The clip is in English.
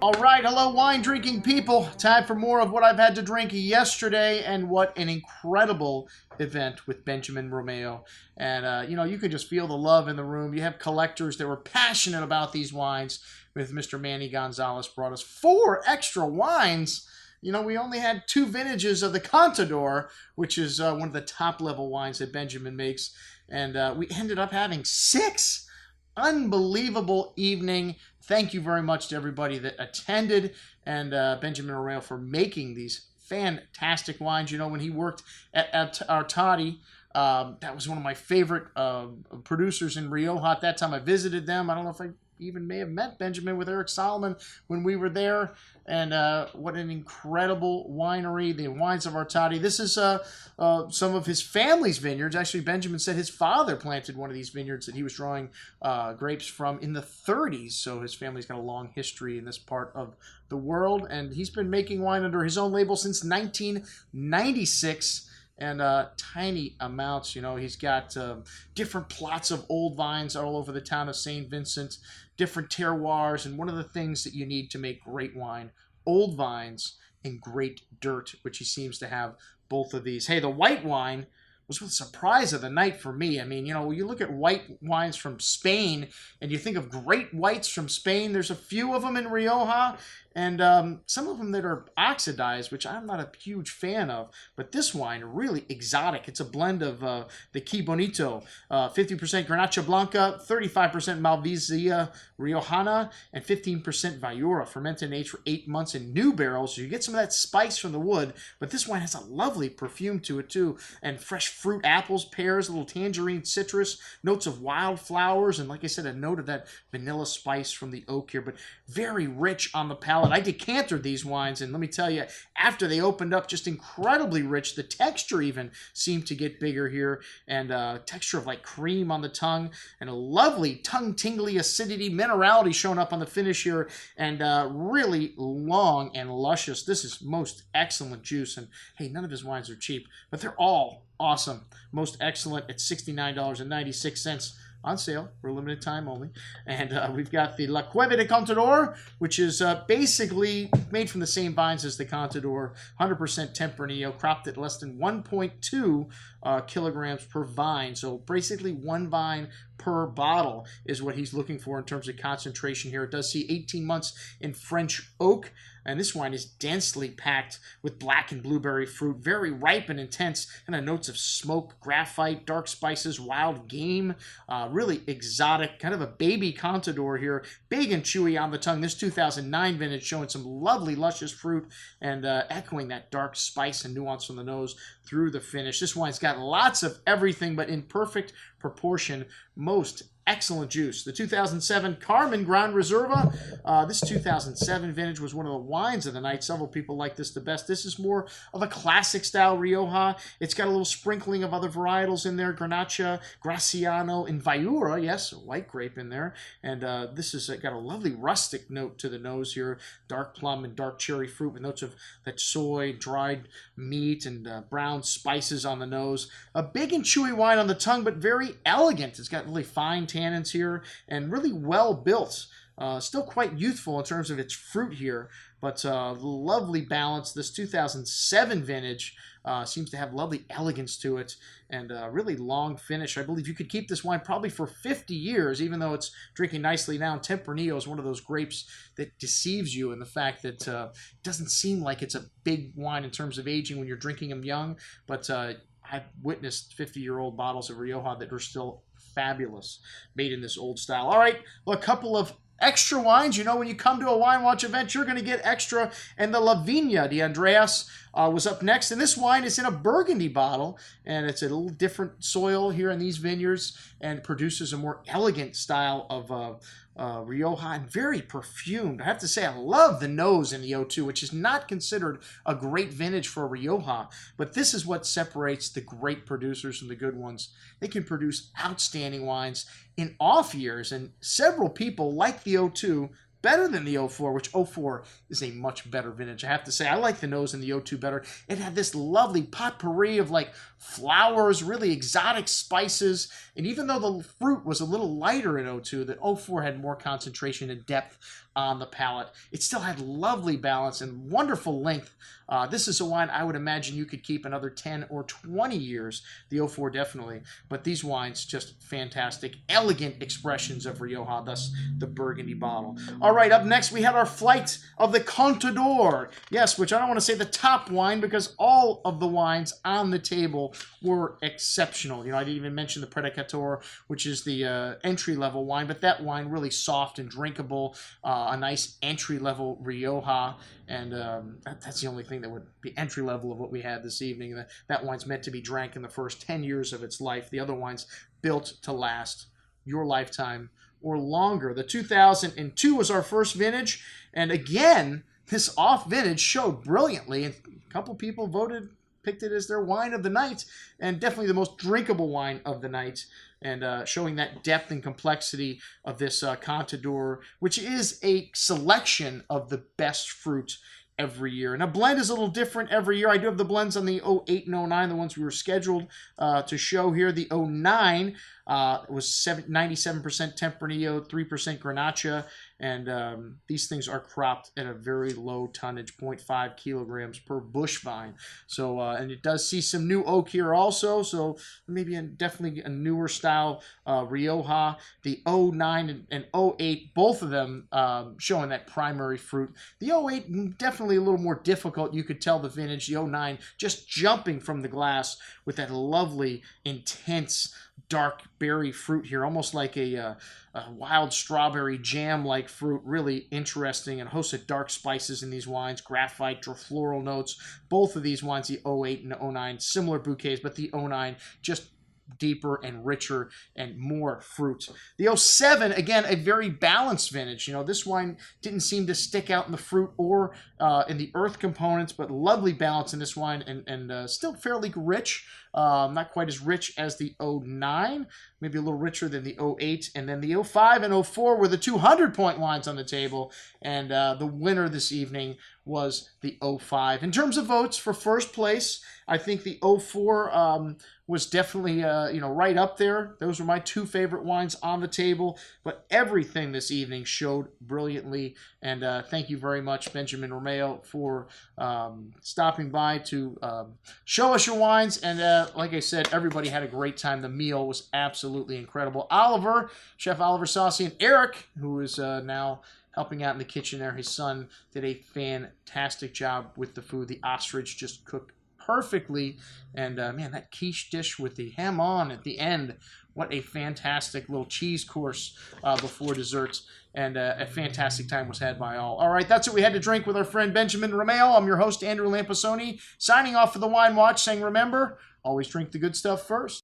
All right, hello wine drinking people. Time for more of what I've had to drink yesterday, and what an incredible event with Benjamin Romeo. And you can just feel the love in the room. You have collectors that were passionate about these wines. With Mr. Manny Gonzalez brought us 4 extra wines. We only had 2 vintages of the Contador, which is one of the top level wines that Benjamin makes, and we ended up having 6. Unbelievable evening. Thank you very much to everybody that attended, and Benjamin Romeo for making these fantastic wines. When he worked at Artadi, that was one of my favorite producers in Rioja. At that time, I visited them. I don't know if I even may have met Benjamin with Eric Solomon when we were there. And what an incredible winery, the wines of Artadi. This is some of his family's vineyards. Actually, Benjamin said his father planted one of these vineyards that he was drawing grapes from in the 30s. So his family's got a long history in this part of the world. And he's been making wine under his own label since 1996. And tiny amounts. He's got different plots of old vines all over the town of St. Vincent, different terroirs, and one of the things that you need to make great wine, old vines and great dirt, which he seems to have both of these. Hey, the white wine was the surprise of the night for me. I mean, you look at white wines from Spain and you think of great whites from Spain. There's a few of them in Rioja, and some of them that are oxidized, which I'm not a huge fan of. But this wine, really exotic. It's a blend of the Qué Bonito, 50% Grenache Blanca, 35% Malvasia Riojana, and 15% Viura, fermented and aged for 8 months in new barrels. So you get some of that spice from the wood, but this wine has a lovely perfume to it too, and fresh fruit, apples, pears, a little tangerine, citrus, notes of wildflowers, and like I said, a note of that vanilla spice from the oak here, but very rich on the palate. I decanted these wines, and let me tell you, after they opened up, just incredibly rich. The texture even seemed to get bigger here, and texture of like cream on the tongue, and a lovely tongue-tingly acidity, minerality showing up on the finish here, and really long and luscious. This is most excellent juice, and hey, none of his wines are cheap, but they're all awesome. Most excellent at $69.96 on sale for a limited time only. And we've got the La Cueva de Contador, which is basically made from the same vines as the Contador, 100% Tempranillo, cropped at less than 1.2 kilograms per vine. So basically 1 vine per bottle is what he's looking for in terms of concentration here. It does see 18 months in French oak, and this wine is densely packed with black and blueberry fruit, very ripe and intense, and notes of smoke, graphite, dark spices, wild game, really exotic, kind of a baby Contador here, big and chewy on the tongue. This 2009 vintage showing some lovely luscious fruit and echoing that dark spice and nuance from the nose through the finish. This wine's got lots of everything, but in perfect proportion. Most excellent juice. The 2007 Carmen Gran Reserva. This 2007 vintage was one of the wines of the night. Several people like this the best. This is more of a classic style Rioja. It's got a little sprinkling of other varietals in there. Grenache, Graciano, and Viura. Yes, white grape in there. And this has got a lovely rustic note to the nose here. Dark plum and dark cherry fruit with notes of that soy, dried meat, and brown spices on the nose. A big and chewy wine on the tongue, but very elegant. It's got really fine tannins here and really well built. Still quite youthful in terms of its fruit here, but lovely balance. This 2007 vintage seems to have lovely elegance to it and really long finish. I believe you could keep this wine probably for 50 years, even though it's drinking nicely now. And Tempranillo is one of those grapes that deceives you in the fact that it doesn't seem like it's a big wine in terms of aging when you're drinking them young, but I've witnessed 50-year-old bottles of Rioja that are still fabulous, made in this old style. All right, well, a couple of extra wines. When you come to a Wine Watch event, you're going to get extra. And the La Viña de Andreas was up next. And this wine is in a Burgundy bottle, and it's a little different soil here in these vineyards, and produces a more elegant style of Rioja, and very perfumed. I have to say, I love the nose in the O2, which is not considered a great vintage for Rioja, but this is what separates the great producers from the good ones. They can produce outstanding wines in off years, and several people like the O2 better than the 04, which 04 is a much better vintage. I have to say, I like the nose in the 02 better. It had this lovely potpourri of like flowers, really exotic spices, and even though the fruit was a little lighter in 02, that 04 had more concentration and depth on the palate. It still had lovely balance and wonderful length. This is a wine I would imagine you could keep another 10 or 20 years. The 04 definitely. But these wines, just fantastic. Elegant expressions of Rioja, thus the Burgundy bottle. All right, up next we had our flight of the Contador. Yes, which I don't want to say the top wine because all of the wines on the table were exceptional. You know, I didn't even mention the Predicator, which is the entry-level wine, but that wine really soft and drinkable. A nice entry-level Rioja, and that's the only thing that would be entry-level of what we had this evening. That wine's meant to be drank in the first 10 years of its life. The other wine's built to last your lifetime or longer. The 2002 was our first vintage, and again, this off vintage showed brilliantly, and a couple people picked it as their wine of the night, and definitely the most drinkable wine of the night, and showing that depth and complexity of this Contador, which is a selection of the best fruit every year. And a blend is a little different every year. I do have the blends on the 08 and 09, the ones we were scheduled to show here. The 09 was 97% Tempranillo, 3% Grenache, and these things are cropped at a very low tonnage, 0.5 kilograms per bush vine. So, and it does see some new oak here also, so maybe definitely a newer style Rioja. The 09 and 08, both of them showing that primary fruit. The 08, definitely a little more difficult. You could tell the vintage. The 09 just jumping from the glass with that lovely, intense, dark berry fruit here, almost like a wild strawberry jam-like fruit. Really interesting, and a host of dark spices in these wines, graphite, floral notes. Both of these wines, the 08 and the 09, similar bouquets, but the 09 just deeper and richer and more fruit. The 07, again, a very balanced vintage. You know, this wine didn't seem to stick out in the fruit or in the earth components, but lovely balance in this wine, and still fairly rich. Not quite as rich as the 09, maybe a little richer than the 08. And then the 05 and 04 were the 200-point wines on the table, and the winner this evening was the 05. In terms of votes for first place, I think the 04 was definitely right up there. Those were my two favorite wines on the table, but everything this evening showed brilliantly, and thank you very much, Benjamin Romeo, for stopping by to show us your wines, and like I said, everybody had a great time. The meal was absolutely incredible. Chef Oliver Saucy, and Eric, who is now helping out in the kitchen there, his son did a fantastic job with the food. The ostrich just cooked perfectly, and man, that quiche dish with the ham on at the end, what a fantastic little cheese course before dessert, and a fantastic time was had by all. All right, that's what we had to drink with our friend Benjamin Romeo. I'm your host, Andrew Lampasoni, signing off for the Wine Watch, saying remember, always drink the good stuff first.